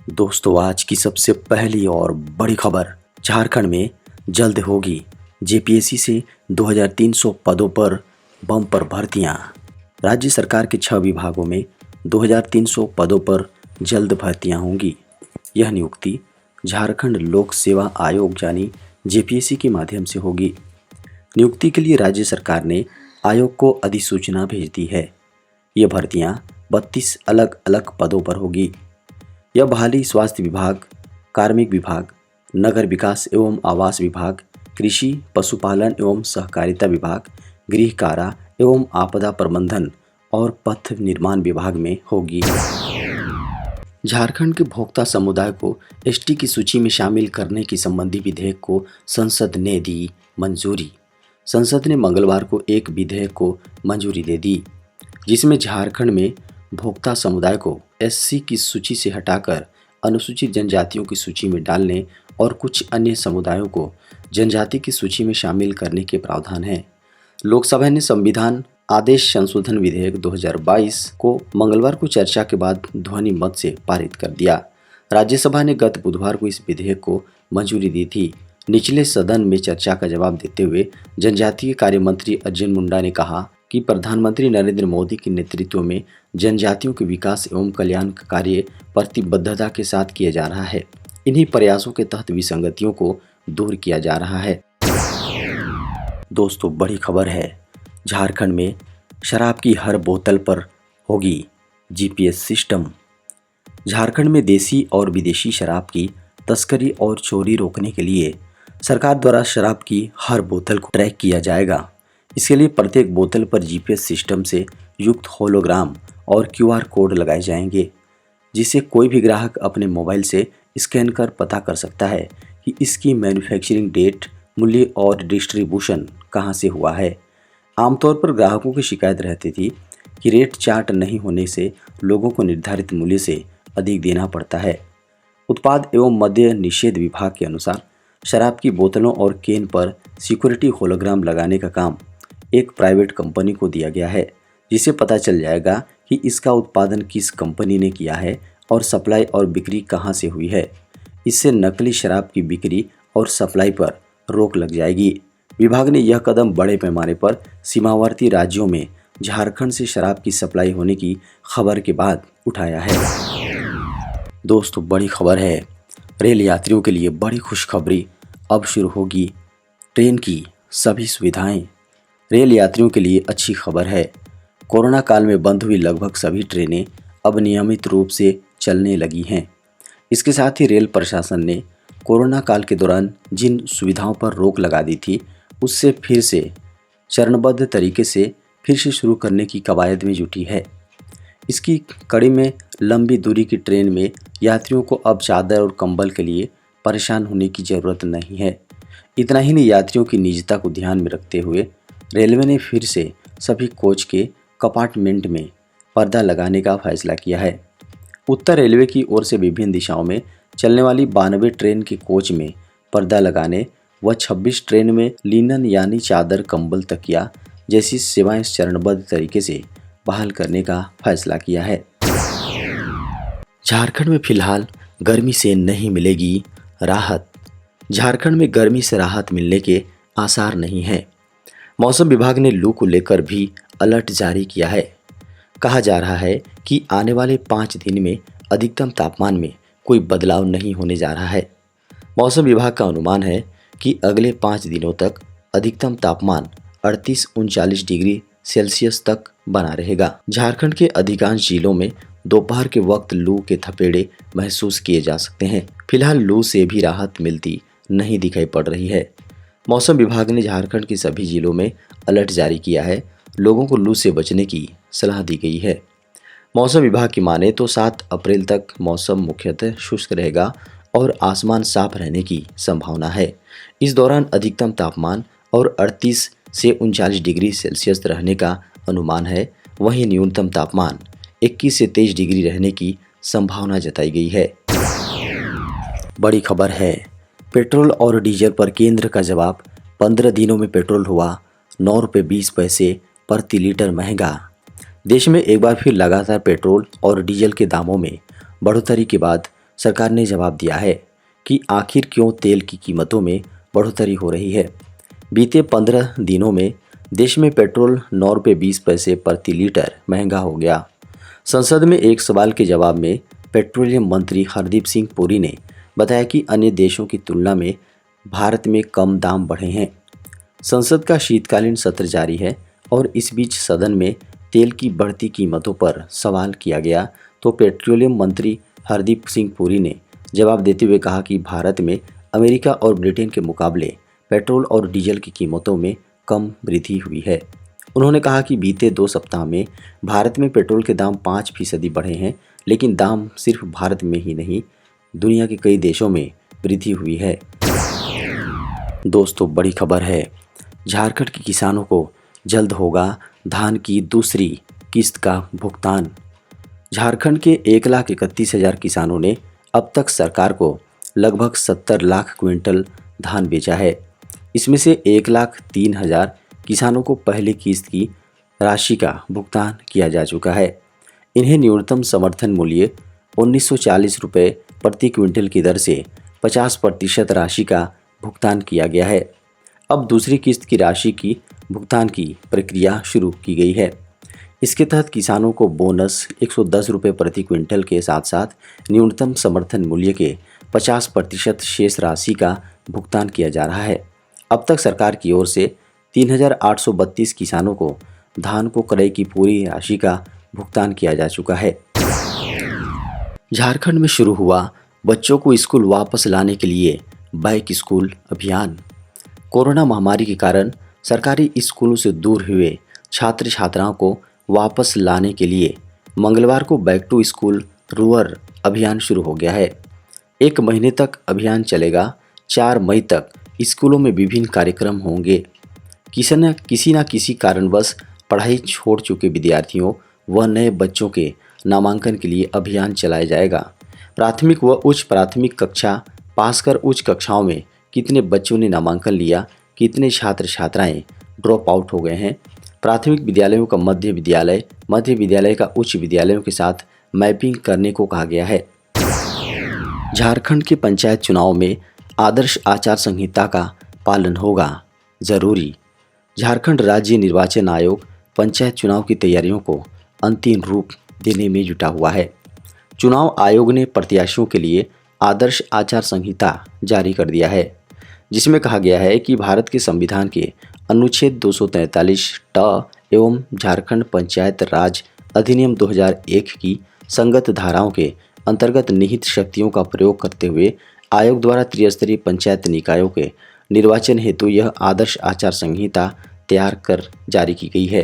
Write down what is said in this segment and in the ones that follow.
दोस्तों, आज की सबसे पहली और बड़ी खबर। झारखंड में जल्द होगी जेपीएससी से 2300 पदों पर बम्पर भर्तियां। राज्य सरकार के 6 विभागों में 2300 पदों पर जल्द भर्तियां होंगी। यह नियुक्ति झारखंड लोक सेवा आयोग यानी जेपीएससी के माध्यम से होगी। नियुक्ति के लिए राज्य सरकार ने आयोग को अधिसूचना भेज दी है। ये भर्तियां 32 अलग अलग पदों पर होगी। यह बहाली स्वास्थ्य विभाग, कार्मिक विभाग, नगर विकास एवं आवास विभाग, कृषि, पशुपालन एवं सहकारिता विभाग, गृह कारा एवं आपदा प्रबंधन और पथ निर्माण विभाग में होगी। झारखंड के भोक्ता समुदाय को एसटी की सूची में शामिल करने की संबंधी विधेयक को संसद ने दी मंजूरी। संसद ने मंगलवार को एक विधेयक को मंजूरी दे दी, जिसमें झारखंड में भोक्ता समुदाय को एससी की सूची से हटाकर अनुसूचित जनजातियों की सूची में डालने और कुछ अन्य समुदायों को जनजाति की सूची में शामिल करने के प्रावधान है। लोकसभा ने संविधान आदेश संशोधन विधेयक 2022 को मंगलवार को चर्चा के बाद ध्वनि मत से पारित कर दिया। राज्यसभा ने गत बुधवार को इस विधेयक को मंजूरी दी थी। निचले सदन में चर्चा का जवाब देते हुए जनजातीय कार्य मंत्री अर्जुन मुंडा ने कहा कि प्रधानमंत्री नरेंद्र मोदी के नेतृत्व में जनजातियों के विकास एवं कल्याण का कार्य प्रतिबद्धता के साथ किया जा रहा है। इन्हीं प्रयासों के तहत विसंगतियों को दूर किया जा रहा है। दोस्तों, बड़ी खबर है। झारखंड में शराब की हर बोतल पर होगी जीपीएस सिस्टम। झारखंड में देसी और विदेशी शराब की तस्करी और चोरी रोकने के लिए सरकार द्वारा शराब की हर बोतल को ट्रैक किया जाएगा। इसके लिए प्रत्येक बोतल पर जीपीएस सिस्टम से युक्त होलोग्राम और क्यूआर कोड लगाए जाएंगे, जिसे कोई भी ग्राहक अपने मोबाइल से स्कैन कर पता कर सकता है कि इसकी मैन्युफैक्चरिंग डेट, मूल्य और डिस्ट्रीब्यूशन कहां से हुआ है। आमतौर पर ग्राहकों की शिकायत रहती थी कि रेट चार्ट नहीं होने से लोगों को निर्धारित मूल्य से अधिक देना पड़ता है। उत्पाद एवं मद्य निषेध विभाग के अनुसार शराब की बोतलों और केन पर सिक्योरिटी होलोग्राम लगाने का काम एक प्राइवेट कंपनी को दिया गया है, जिसे पता चल जाएगा कि इसका उत्पादन किस कंपनी ने किया है और सप्लाई और बिक्री कहां से हुई है। इससे नकली शराब की बिक्री और सप्लाई पर रोक लग जाएगी। विभाग ने यह कदम बड़े पैमाने पर सीमावर्ती राज्यों में झारखंड से शराब की सप्लाई होने की खबर के बाद उठाया है। दोस्तों, बड़ी खबर है। रेल यात्रियों के लिए बड़ी खुशखबरी। अब शुरू होगी ट्रेन की सभी सुविधाएं। रेल यात्रियों के लिए अच्छी खबर है। कोरोना काल में बंद हुई लगभग सभी ट्रेनें अब नियमित रूप से चलने लगी हैं। इसके साथ ही रेल प्रशासन ने कोरोना काल के दौरान जिन सुविधाओं पर रोक लगा दी थी, उससे फिर से चरणबद्ध तरीके से फिर से शुरू करने की कवायद में जुटी है। इसकी कड़ी में लंबी दूरी की ट्रेन में यात्रियों को अब चादर और कंबल के लिए परेशान होने की ज़रूरत नहीं है। इतना ही नहीं, यात्रियों की निजता को ध्यान में रखते हुए रेलवे ने फिर से सभी कोच के कंपार्टमेंट में पर्दा लगाने का फैसला किया है। उत्तर रेलवे की ओर से विभिन्न दिशाओं में चलने वाली 92 ट्रेन के कोच में पर्दा लगाने व 26 ट्रेन में लिनन यानी चादर, कंबल, तकिया जैसी सेवाएं चरणबद्ध तरीके से बहाल करने का फैसला किया है। झारखंड में फिलहाल गर्मी से नहीं मिलेगी राहत। झारखंड में गर्मी से राहत मिलने के आसार नहीं है। मौसम विभाग ने लू को लेकर भी अलर्ट जारी किया है। कहा जा रहा है कि आने वाले 5 दिन में अधिकतम तापमान में कोई बदलाव नहीं होने जा रहा है। मौसम विभाग का अनुमान है कि अगले 5 दिनों तक अधिकतम तापमान 38-39 डिग्री सेल्सियस तक बना रहेगा। झारखंड के अधिकांश जिलों में दोपहर के वक्त लू के थपेड़े महसूस किए जा सकते हैं। फिलहाल लू से भी राहत मिलती नहीं दिखाई पड़ रही है। मौसम विभाग ने झारखंड के सभी जिलों में अलर्ट जारी किया है। लोगों को लू से बचने की सलाह दी गई है। मौसम विभाग की माने तो 7 अप्रैल तक मौसम मुख्यतः शुष्क रहेगा और आसमान साफ रहने की संभावना है। इस दौरान अधिकतम तापमान और 38 से 39 डिग्री सेल्सियस रहने का अनुमान है। वहीं न्यूनतम तापमान 21 से 23 डिग्री रहने की संभावना जताई गई है। बड़ी खबर है। पेट्रोल और डीजल पर केंद्र का जवाब। 15 दिनों में पेट्रोल हुआ 9 रुपये 20 पैसे प्रति लीटर महंगा। देश में एक बार फिर लगातार पेट्रोल और डीजल के दामों में बढ़ोतरी के बाद सरकार ने जवाब दिया है कि आखिर क्यों तेल की कीमतों में बढ़ोतरी हो रही है। बीते 15 दिनों में देश में पेट्रोल 9 रुपये 20 पैसे प्रति लीटर महंगा हो गया। संसद में एक सवाल के जवाब में पेट्रोलियम मंत्री हरदीप सिंह पुरी ने बताया कि अन्य देशों की तुलना में भारत में कम दाम बढ़े हैं। संसद का शीतकालीन सत्र जारी है और इस बीच सदन में तेल की बढ़ती कीमतों पर सवाल किया गया तो पेट्रोलियम मंत्री हरदीप सिंह पुरी ने जवाब देते हुए कहा कि भारत में अमेरिका और ब्रिटेन के मुकाबले पेट्रोल और डीजल की कीमतों में कम वृद्धि हुई है। उन्होंने कहा कि बीते 2 सप्ताह में भारत में पेट्रोल के दाम 5% बढ़े हैं, लेकिन दाम सिर्फ भारत में ही नहीं, दुनिया के कई देशों में वृद्धि हुई है। दोस्तों, बड़ी खबर है, झारखंड के किसानों को जल्द होगा धान की दूसरी किस्त का भुगतान। झारखंड के 1,31,000 किसानों ने अब तक सरकार को लगभग 70 लाख क्विंटल धान बेचा है। इसमें से 1,03,000 किसानों को पहली किस्त की राशि का भुगतान किया जा चुका है। इन्हें न्यूनतम समर्थन मूल्य 1940 रुपये प्रति क्विंटल की दर से 50% राशि का भुगतान किया गया है। अब दूसरी किस्त की राशि की भुगतान की प्रक्रिया शुरू की गई है। इसके तहत किसानों को बोनस 110 रुपये प्रति क्विंटल के साथ साथ न्यूनतम समर्थन मूल्य के 50% शेष राशि का भुगतान किया जा रहा है। अब तक सरकार की ओर से 3,832 किसानों को धान को क्रय की पूरी राशि का भुगतान किया जा चुका है। झारखंड में शुरू हुआ बच्चों को स्कूल वापस लाने के लिए बैक स्कूल अभियान। कोरोना महामारी के कारण सरकारी स्कूलों से दूर हुए छात्र छात्राओं को वापस लाने के लिए मंगलवार को बैक टू स्कूल रूअर अभियान शुरू हो गया है। 1 महीने तक अभियान चलेगा। 4 मई तक स्कूलों में विभिन्न कार्यक्रम होंगे। किसी न किसी कारणवश पढ़ाई छोड़ चुके विद्यार्थियों व नए बच्चों के नामांकन के लिए अभियान चलाया जाएगा। प्राथमिक व उच्च प्राथमिक कक्षा पास कर उच्च कक्षाओं में कितने बच्चों ने नामांकन लिया, कितने छात्र छात्राएं ड्रॉप आउट हो गए हैं। प्राथमिक विद्यालयों का मध्य विद्यालय का उच्च विद्यालयों के साथ मैपिंग करने को कहा गया है। झारखंड के पंचायत चुनाव में आदर्श आचार संहिता का पालन होगा जरूरी। झारखंड राज्य निर्वाचन आयोग पंचायत चुनाव की तैयारियों को अंतिम रूप देने में जुटा हुआ है। चुनाव आयोग ने प्रत्याशियों के लिए आदर्श आचार संहिता जारी कर दिया है, जिसमें कहा गया है कि भारत के संविधान के अनुच्छेद 243 ट एवं झारखंड पंचायत राज अधिनियम 2001 की संगत धाराओं के अंतर्गत निहित शक्तियों का प्रयोग करते हुए आयोग द्वारा त्रिस्तरीय पंचायत निकायों के निर्वाचन हेतु यह आदर्श आचार संहिता तैयार कर जारी की गई है।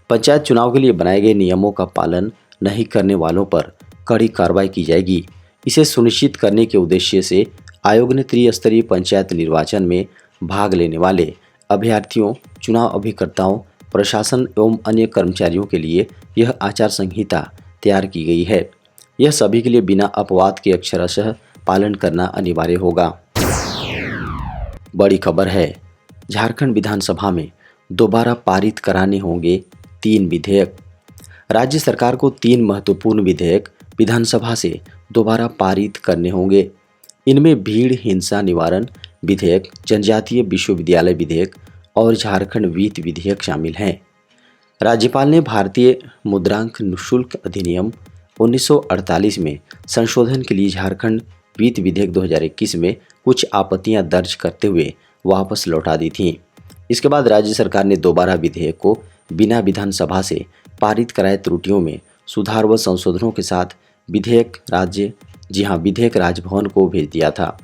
पंचायत चुनाव के लिए बनाए गए नियमों का पालन नहीं करने वालों पर कड़ी कार्रवाई की जाएगी। इसे सुनिश्चित करने के उद्देश्य से आयोग ने त्रिस्तरीय पंचायत निर्वाचन में भाग लेने वाले अभ्यर्थियों, चुनाव अभिकर्ताओं, प्रशासन एवं अन्य कर्मचारियों के लिए यह आचार संहिता तैयार की गई है। यह सभी के लिए बिना अपवाद के अक्षरशः पालन करना अनिवार्य होगा। बड़ी खबर है, झारखंड विधानसभा में दोबारा पारित कराने होंगे 3 विधेयक। राज्य सरकार को 3 महत्वपूर्ण विधेयक विधानसभा से दोबारा पारित करने होंगे। इनमें भीड़ हिंसा निवारण विधेयक, जनजातीय विश्वविद्यालय विधेयक और झारखंड वित्त विधेयक शामिल हैं। राज्यपाल ने भारतीय मुद्रांक शुल्क अधिनियम 1948 में संशोधन के लिए झारखंड वित्त विधेयक 2021 में कुछ आपत्तियां दर्ज करते हुए वापस लौटा दी थीं। इसके बाद राज्य सरकार ने दोबारा विधेयक को बिना विधानसभा से पारित कराए त्रुटियों में सुधार व संशोधनों के साथ विधेयक राजभवन को भेज दिया था,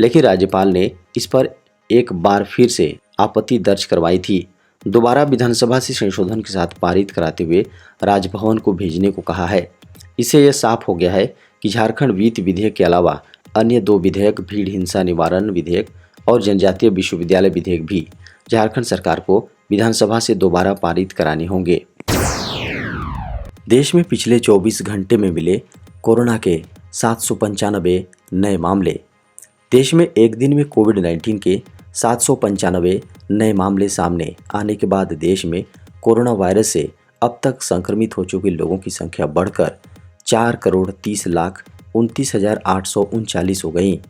लेकिन राज्यपाल ने इस पर एक बार फिर से आपत्ति दर्ज करवाई थी। दोबारा विधानसभा से संशोधन के साथ पारित कराते हुए राजभवन को भेजने को कहा है। इससे यह साफ हो गया है कि झारखंड वित्त विधेयक के अलावा अन्य 2 विधेयक, भीड़ हिंसा निवारण विधेयक और जनजातीय विश्वविद्यालय विधेयक भी झारखंड सरकार को विधानसभा से दोबारा पारित कराने होंगे। देश में पिछले 24 घंटे में मिले कोरोना के 795 नए मामले। देश में एक दिन में कोविड-19 के 795 नए मामले सामने आने के बाद देश में कोरोना वायरस से अब तक संक्रमित हो चुके लोगों की संख्या बढ़कर 4,30,00,00 29,839 हो गई।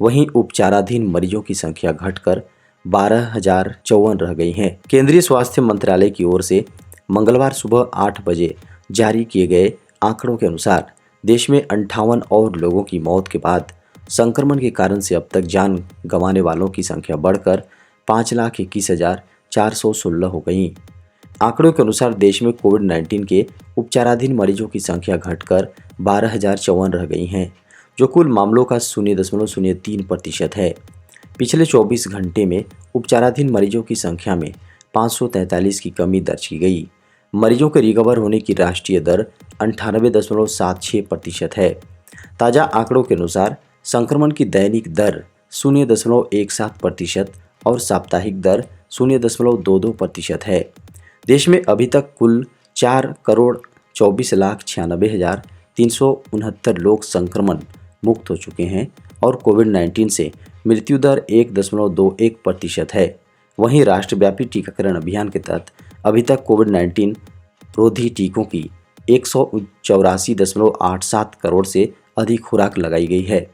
वहीं उपचाराधीन मरीजों की संख्या घटकर 12,054 रह गई है। केंद्रीय स्वास्थ्य मंत्रालय की ओर से मंगलवार सुबह 8 बजे जारी किए गए आंकड़ों के अनुसार देश में 58 और लोगों की मौत के बाद संक्रमण के कारण से अब तक जान गंवाने वालों की संख्या बढ़कर 5,21,416 हो गई। आंकड़ों के अनुसार देश में कोविड-19 के उपचाराधीन मरीजों की संख्या घटकर 12,054 रह गई हैं, जो कुल मामलों का 0.03% है। पिछले 24 घंटे में उपचाराधीन मरीजों की संख्या में 543 की कमी दर्ज की गई। मरीजों के रिकवर होने की राष्ट्रीय दर 98.76% है। ताज़ा आंकड़ों के अनुसार संक्रमण की दैनिक दर 0.17% और साप्ताहिक दर 0.22% है। देश में अभी तक कुल 4,24,96,369 लोग संक्रमण मुक्त हो चुके हैं और कोविड-19 से मृत्यु दर 1.21% है। वहीं राष्ट्रव्यापी टीकाकरण अभियान के तहत अभी तक कोविड-19 रोधी टीकों की 184.87 करोड़ से अधिक खुराक लगाई गई है।